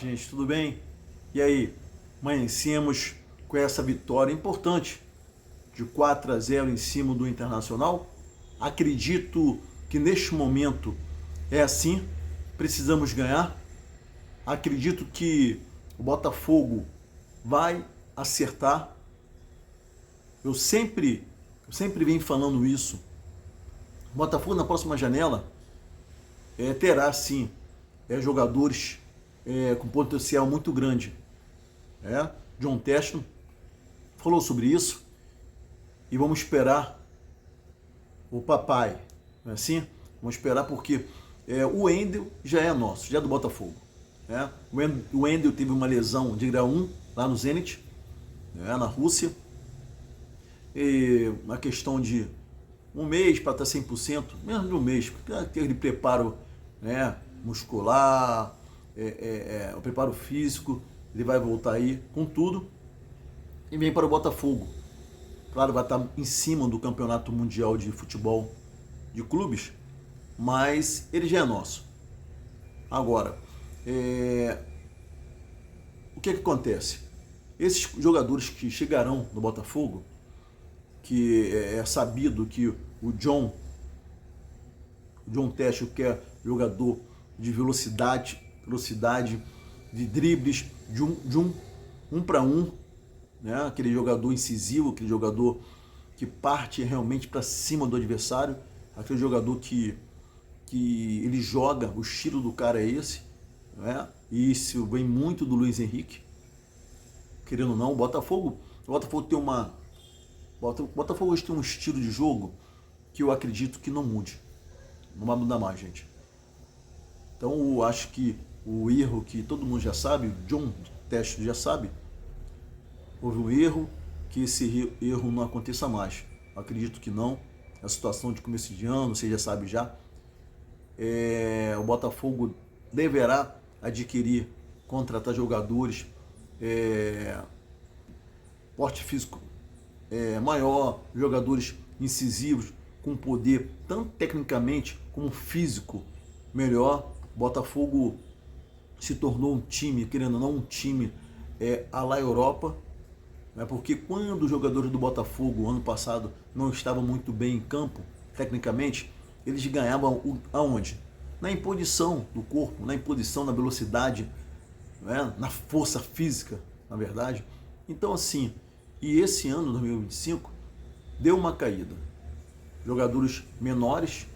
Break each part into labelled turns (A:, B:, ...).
A: gente, tudo bem? E aí, amanhecemos com essa vitória importante de 4-0 em cima do Internacional. Acredito que neste momento é assim, precisamos ganhar. Acredito que o Botafogo vai acertar. Eu sempre venho falando isso. O Botafogo na próxima janela terá sim jogadores com potencial muito grande. John Texton falou sobre isso e vamos esperar o papai, não é assim? Vamos esperar porque o Wendel já é nosso, já é do Botafogo. O Wendel teve uma lesão de grau 1 lá no Zenit, na Rússia, e uma questão de um mês para estar 100%, menos de um mês, porque aquele preparo muscular, o preparo físico, ele vai voltar aí com tudo e vem para o Botafogo. Claro, vai estar em cima do Campeonato Mundial de Futebol de Clubes, mas ele já é nosso. Agora, o que acontece? Esses jogadores que chegarão no Botafogo, que é sabido que o John Texton, que é jogador de velocidade, de dribles, de um para um, aquele jogador incisivo, aquele jogador que parte realmente para cima do adversário, aquele jogador que ele joga, o estilo do cara é esse, e isso vem muito do Luiz Henrique, querendo ou não. O Botafogo tem hoje tem um estilo de jogo que eu acredito que não mude, não vai mudar mais, gente. Então eu acho que o erro que todo mundo já sabe, o John Texton já sabe, houve um erro, que esse erro não aconteça mais. Eu acredito que não. A situação de começo de ano, você já sabe já. O Botafogo deverá adquirir, contratar jogadores, porte físico maior, jogadores incisivos, com poder tanto tecnicamente como físico melhor. O Botafogo se tornou um time, querendo ou não, um time à la Europa, porque quando os jogadores do Botafogo ano passado não estavam muito bem em campo, tecnicamente, eles ganhavam aonde? Na imposição do corpo, na imposição, na velocidade, na força física, na verdade. Então assim, e esse ano, 2025, deu uma caída. Jogadores menores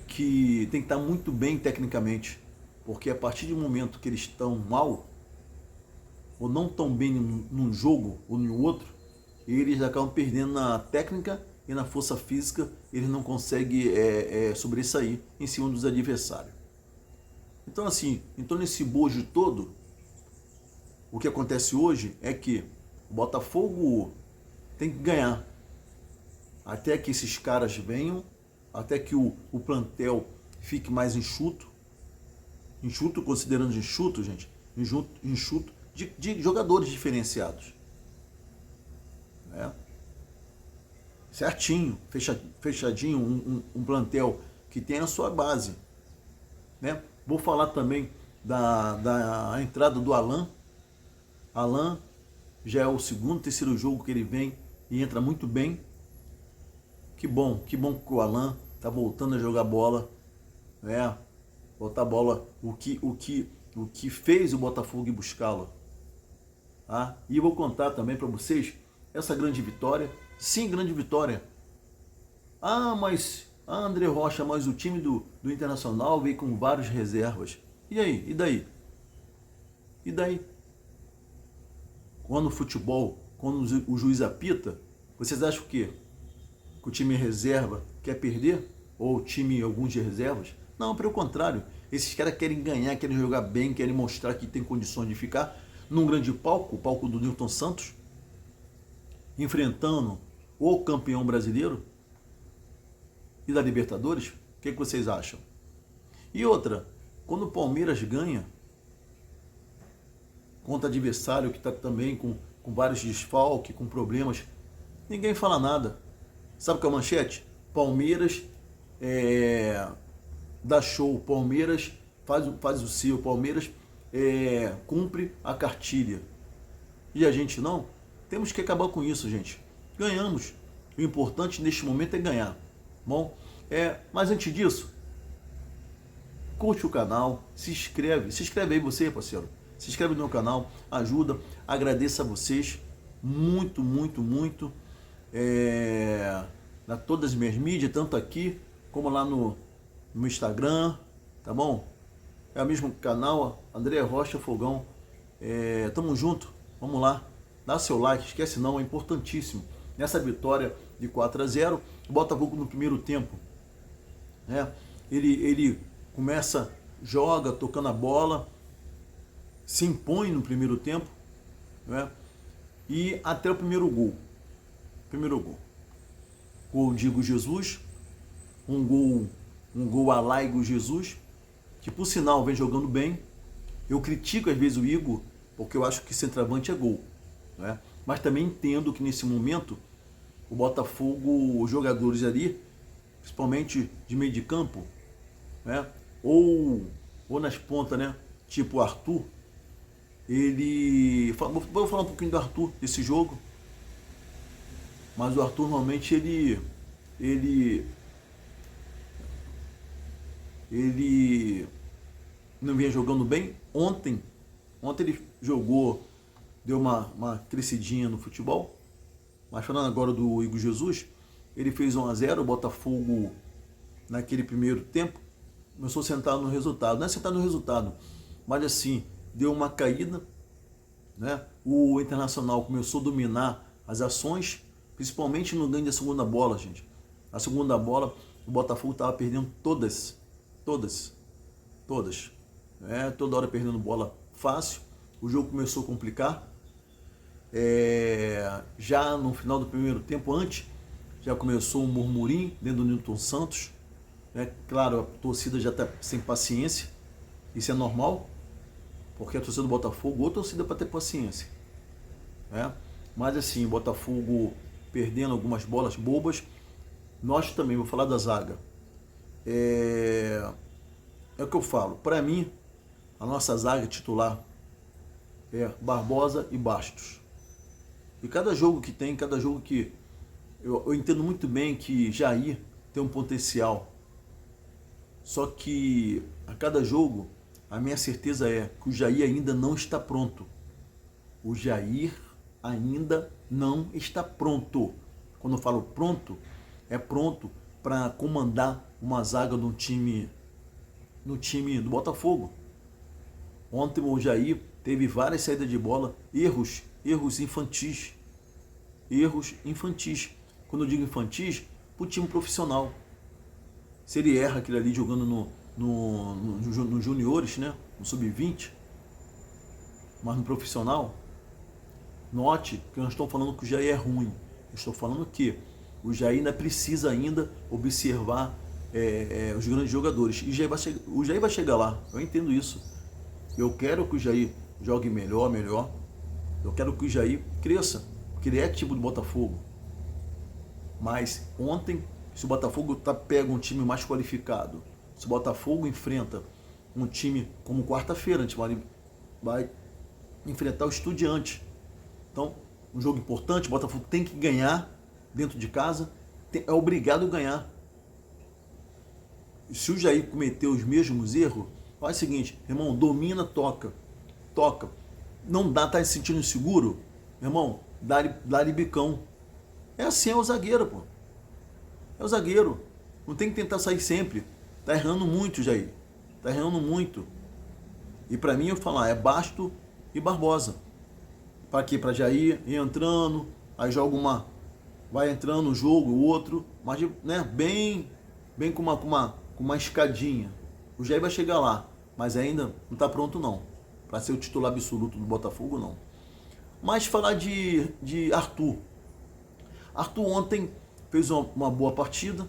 A: que tem que estar muito bem tecnicamente, porque a partir do momento que eles estão mal, ou não tão bem num jogo ou no outro, eles acabam perdendo na técnica e na força física, eles não conseguem sobressair em cima dos adversários. Então assim, nesse bojo todo, o que acontece hoje é que o Botafogo tem que ganhar, até que esses caras venham, até que o plantel fique mais enxuto, considerando enxuto, gente, enxuto de jogadores diferenciados. Certinho, fechadinho, um plantel que tem a sua base. Vou falar também da entrada do Alan. Alan já é o segundo, terceiro jogo que ele vem e entra muito bem. Que bom que o Alan está voltando a jogar bola, botar bola, o que fez o Botafogo ir buscá-lo. E vou contar também para vocês essa grande vitória. Sim, grande vitória. Mas André Rocha, mas o time do Internacional veio com várias reservas. E aí? E daí? E daí? Quando o futebol, quando o juiz apita, vocês acham o quê? Que o time reserva quer perder? Ou o time, alguns de reservas? Não, pelo contrário. Esses caras querem ganhar, querem jogar bem, querem mostrar que tem condições de ficar num grande palco, o palco do Newton Santos, enfrentando o campeão brasileiro e da Libertadores. O que vocês acham? E outra, quando o Palmeiras ganha contra adversário que está também com vários desfalques, com problemas, ninguém fala nada. Sabe o que é a manchete? Palmeiras dá show, Palmeiras faz o seu, Palmeiras cumpre a cartilha. E a gente não? Temos que acabar com isso, gente. Ganhamos. O importante neste momento é ganhar. Bom, mas antes disso, curte o canal, se inscreve aí você, parceiro. Se inscreve no meu canal, ajuda, agradeço a vocês muito, muito, muito. Na todas as minhas mídias, tanto aqui como lá no Instagram, tá bom? É o mesmo canal, André Rocha Fogão. Tamo junto, vamos lá. Dá seu like, esquece não, é importantíssimo. Nessa vitória de 4-0, o Botafogo no primeiro tempo, ele começa, joga, tocando a bola, se impõe no primeiro tempo, e até o primeiro gol. Gol de Igor Jesus, um gol a lá Igor Jesus, que por sinal vem jogando bem. Eu critico às vezes o Igor, porque eu acho que centroavante é gol, mas também entendo que nesse momento o Botafogo, os jogadores ali, principalmente de meio de campo, ou nas pontas, tipo o Arthur, vou falar um pouquinho do Arthur desse jogo, mas o Arthur normalmente ele não vinha jogando bem. Ontem ele jogou, deu uma crescidinha no futebol. Mas falando agora do Igor Jesus, ele fez 1-0, o Botafogo naquele primeiro tempo começou a sentar no resultado. Não é sentar no resultado, mas assim, deu uma caída, O Internacional começou a dominar as ações, principalmente no ganho da segunda bola, gente. A segunda bola, o Botafogo estava perdendo todas. Toda hora perdendo bola fácil. O jogo começou a complicar. Já no final do primeiro tempo, já começou um murmurinho dentro do Nilton Santos. Claro, a torcida já está sem paciência. Isso é normal, porque a torcida do Botafogo, ou torcida para ter paciência. Mas assim, o Botafogo perdendo algumas bolas bobas. Nós também, vou falar da zaga. É o que eu falo. Para mim, a nossa zaga titular é Barbosa e Bastos. E cada jogo que eu entendo muito bem que Jair tem um potencial. Só que a cada jogo, a minha certeza é que o Jair ainda não está pronto. O Jair ainda não está pronto. Quando eu falo pronto, é pronto para comandar uma zaga no time do Botafogo. Ontem o Jair teve várias saídas de bola, erros infantis. Quando eu digo infantis, para o time profissional. Se ele erra aquilo ali jogando no juniores, no sub-20, mas no profissional, note que eu não estou falando que o Jair é ruim. Eu estou falando que o Jair ainda precisa observar os grandes jogadores. E o Jair vai chegar lá, eu entendo isso. Eu quero que o Jair jogue melhor. Eu quero que o Jair cresça, porque ele é tipo do Botafogo. Mas ontem, se o Botafogo pega um time mais qualificado, se o Botafogo enfrenta um time como quarta-feira, a gente vai enfrentar o Estudiantes. Então, um jogo importante, o Botafogo tem que ganhar dentro de casa, é obrigado a ganhar. Se o Jair cometer os mesmos erros, faz o seguinte, irmão, domina, toca. Não dá, tá se sentindo inseguro? Irmão, dá-lhe bicão. É assim, é o zagueiro, pô. É o zagueiro. Não tem que tentar sair sempre. Tá errando muito, Jair. Tá errando muito. E pra mim, eu falar, é Basto e Barbosa. Pra quê? Pra Jair ir entrando, aí joga vai entrando um jogo, o outro, mas bem com uma escadinha. O Jair vai chegar lá, mas ainda não tá pronto não. Pra ser o titular absoluto do Botafogo, não. Mas falar de Arthur. Arthur ontem fez uma boa partida.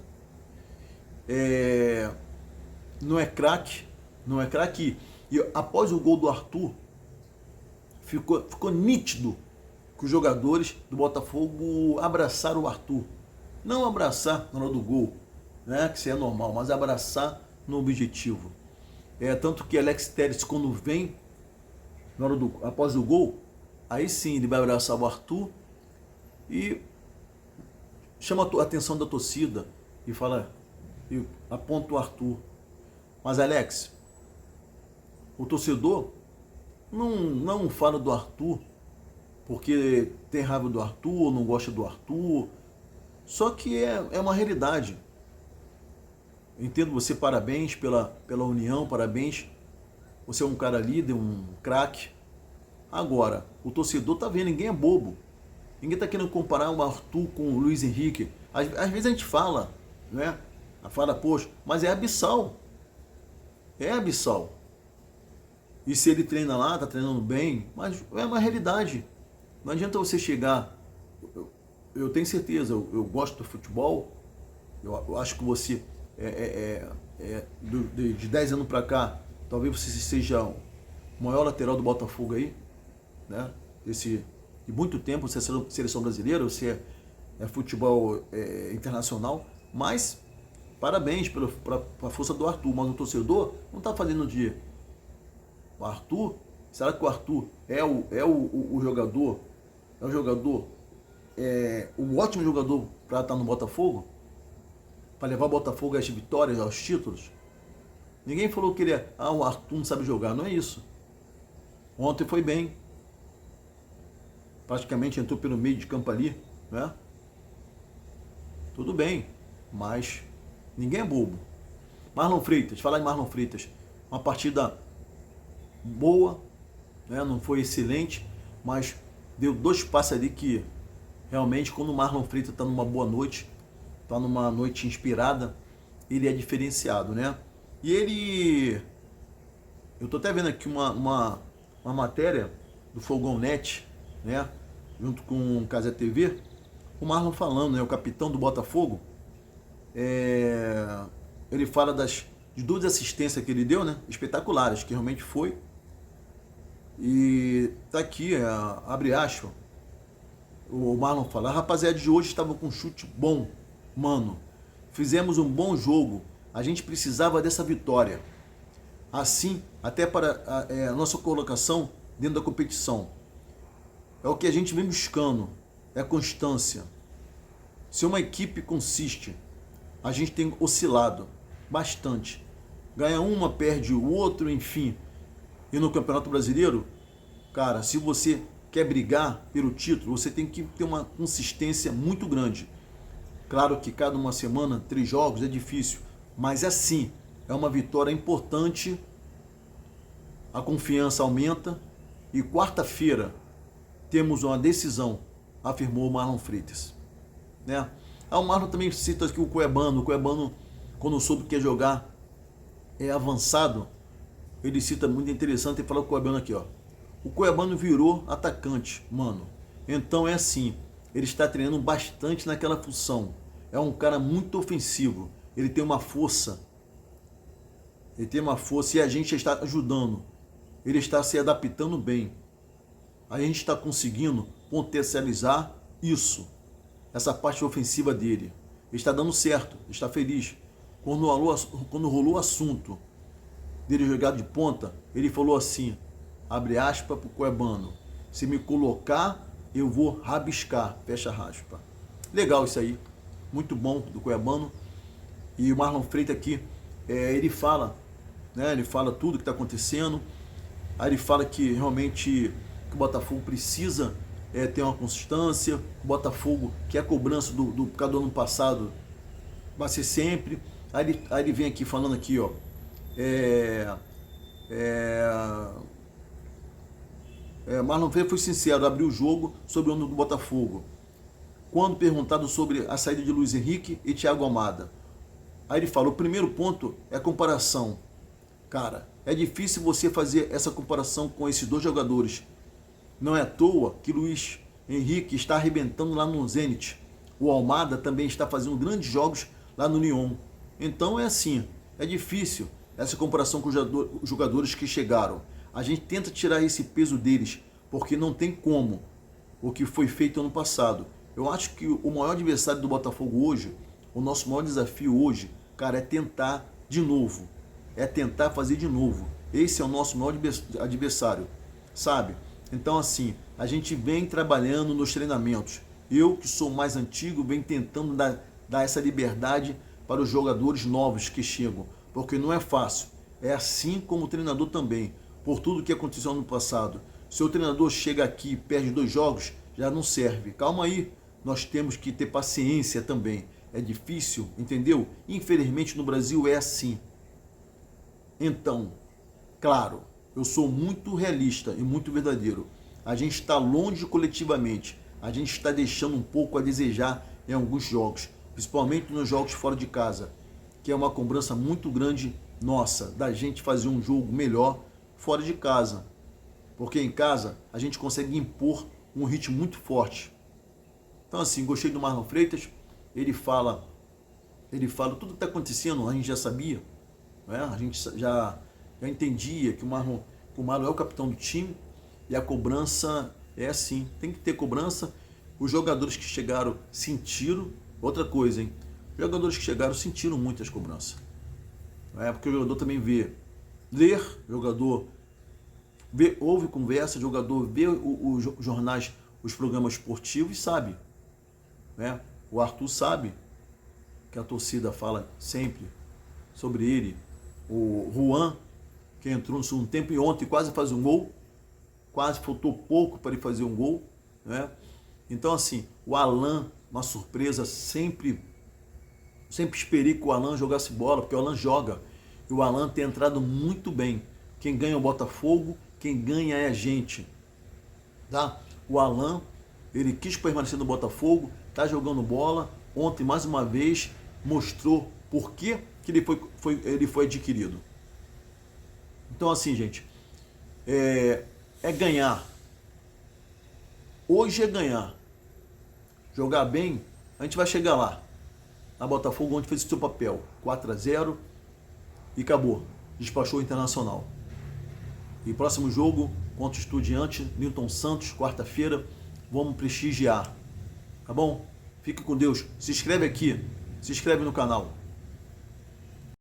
A: Não é craque. E após o gol do Arthur, ficou nítido que os jogadores do Botafogo abraçaram o Arthur. Não abraçar na hora do gol, que isso é normal, mas abraçar no objetivo. Tanto que Alex Telles, quando vem após o gol, aí sim ele vai abraçar o Arthur e chama a atenção da torcida e fala, e aponta o Arthur. Mas Alex, o torcedor não fala do Arthur porque tem raiva do Arthur, não gosta do Arthur. Só que é uma realidade. Entendo você, parabéns pela união, parabéns. Você é um cara líder, um craque. Agora, o torcedor tá vendo, ninguém é bobo. Ninguém tá querendo comparar o Arthur com o Luiz Henrique. Às vezes a gente fala, né? Fala, poxa, mas é abissal. É abissal. E se ele treina lá, tá treinando bem, mas é uma realidade. Não adianta você chegar. Eu tenho certeza, eu gosto do futebol. Eu acho que você, de 10 anos para cá, talvez você seja o maior lateral do Botafogo aí, né? De muito tempo, você é seleção brasileira, você é futebol internacional, mas parabéns pela força do Arthur, mas o torcedor não está fazendo dia. O Arthur, será que o Arthur é o jogador, um ótimo jogador para estar no Botafogo? Para levar o Botafogo às vitórias, aos títulos? Ninguém falou que o Arthur não sabe jogar, não é isso. Ontem foi bem. Praticamente entrou pelo meio de campo ali, né? Tudo bem, mas ninguém é bobo. Marlon Freitas, falar em Marlon Freitas, uma partida boa, né? Não foi excelente, mas deu 2 passes ali que realmente, quando o Marlon Freitas está numa boa noite, está numa noite inspirada, ele é diferenciado, né? E ele, eu estou até vendo aqui uma matéria do Fogão Net, né? Junto com o Casa TV, o Marlon falando, né? O capitão do Botafogo, ele fala de 2 assistências que ele deu, né? Espetaculares, que realmente foi. E tá aqui, abre aspas, o Marlon fala: a rapaziada de hoje estava com um chute bom, mano. Fizemos um bom jogo. A gente precisava dessa vitória. Assim, até para a nossa colocação dentro da competição. É o que a gente vem buscando. É a constância. Se uma equipe consiste, a gente tem oscilado bastante. Ganha uma, perde o outro, enfim. E no Campeonato Brasileiro, cara, se você quer brigar pelo título, você tem que ter uma consistência muito grande. Claro que cada uma semana, 3 jogos, é difícil. Mas assim, é uma vitória importante. A confiança aumenta. E quarta-feira temos uma decisão, afirmou o Marlon Freitas, né? O Marlon também cita aqui o Cuiabano. O Cuiabano, quando soube que ia jogar avançado, ele cita muito interessante e fala o Cuiabano aqui, ó. O Cuiabano virou atacante, mano. Então é assim, ele está treinando bastante naquela função. É um cara muito ofensivo. Ele tem uma força. E a gente está ajudando. Ele está se adaptando bem. A gente está conseguindo potencializar isso. Essa parte ofensiva dele. Ele está dando certo, está feliz. Quando rolou o assunto dele jogar de ponta, ele falou assim, abre aspas para o Cuiabano: se me colocar, eu vou rabiscar, fecha aspas. Legal isso aí, muito bom do Cuiabano. E o Marlon Freitas aqui, ele fala, né, ele fala tudo que está acontecendo. Aí ele fala que realmente que o Botafogo precisa ter uma constância. O Botafogo, que a cobrança do ano passado vai ser sempre. Aí ele vem aqui falando aqui, ó, Marlon Freitas foi sincero, abriu o jogo sobre o ano do Botafogo, quando perguntado sobre a saída de Luiz Henrique e Thiago Almada. Aí ele fala: o primeiro ponto é a comparação. Cara, é difícil você fazer essa comparação com esses 2 jogadores. Não é à toa que Luiz Henrique está arrebentando lá no Zenit. O Almada também está fazendo grandes jogos lá no Lyon. Então é assim, é difícil essa comparação com os jogadores que chegaram. A gente tenta tirar esse peso deles, porque não tem como o que foi feito ano passado. Eu acho que o maior adversário do Botafogo hoje, o nosso maior desafio hoje, cara, é tentar de novo. É tentar fazer de novo. Esse é o nosso maior adversário. sabe? Então assim, a gente vem trabalhando nos treinamentos. Eu, que sou mais antigo, venho tentando dar essa liberdade para os jogadores novos que chegam, porque não é fácil. É assim como o treinador também, por tudo que aconteceu no passado. Se o treinador chega aqui e perde 2 jogos, já não serve. Calma aí, nós temos que ter paciência também. É difícil, entendeu? Infelizmente no Brasil é assim. Então, claro, eu sou muito realista e muito verdadeiro. A gente está longe coletivamente. A gente está deixando um pouco a desejar em alguns jogos, principalmente nos jogos fora de casa, que é uma cobrança muito grande nossa, da gente fazer um jogo melhor fora de casa. Porque em casa a gente consegue impor um ritmo muito forte. Então assim, gostei do Marlon Freitas, ele fala tudo que está acontecendo, a gente já sabia, né? A gente já entendia que o Marlon é o capitão do time e a cobrança é assim, tem que ter cobrança. Os jogadores que chegaram sentiram, outra coisa, hein? Os jogadores que chegaram sentiram muitas cobranças. Porque o jogador também ler, jogador ouve conversa, jogador vê os jornais, os programas esportivos e sabe. Né? O Arthur sabe que a torcida fala sempre sobre ele. O Juan, que entrou no segundo tempo e ontem quase faz um gol, quase faltou pouco para ele fazer um gol. Né? Então assim, o Alan, uma surpresa, sempre esperei que o Alan jogasse bola, porque o Alan joga. E o Alan tem entrado muito bem. Quem ganha é o Botafogo, quem ganha é a gente. Tá? O Alan, ele quis permanecer no Botafogo, tá jogando bola. Ontem, mais uma vez, mostrou por que ele foi adquirido. Então assim, gente, é ganhar. Hoje é ganhar. Jogar bem, a gente vai chegar lá. A Botafogo ontem fez o seu papel, 4-0 e acabou, despachou o Internacional. E próximo jogo contra o Estudiantes, Newton Santos, quarta-feira, vamos prestigiar, tá bom? Fique com Deus, se inscreve aqui, se inscreve no canal.